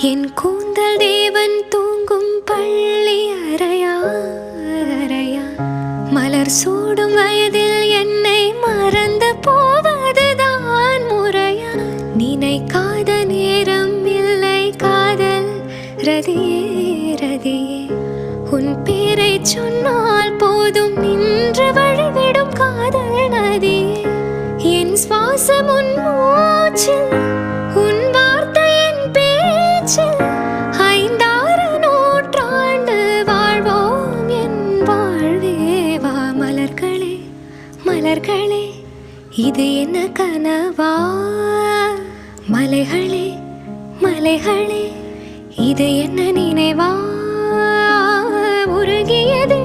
என் கூந்தல் தேவன் தூங்கும் பள்ளி அறையா மலர் சூடும் வயதில் என்னை மறந்து போவதுதான் முறையா? நினைக்காத நேரம் இல்லை காதல் ரதியே உன் பேரை சொன்னால் போதும் நின்று வழிவிடும் காதல் நதியே. என் சுவாசம் உன் மூச்சில், உன் வார்த்தையின் பேச்சில், 5-6 நூற்றாண்டு வாழ்வோம் என் வாழ்வேவா. மலர்களே மலர்களே இது என்ன கனவா? மலைகளே மலைகளே இது என்ன நினைவா? உருகியது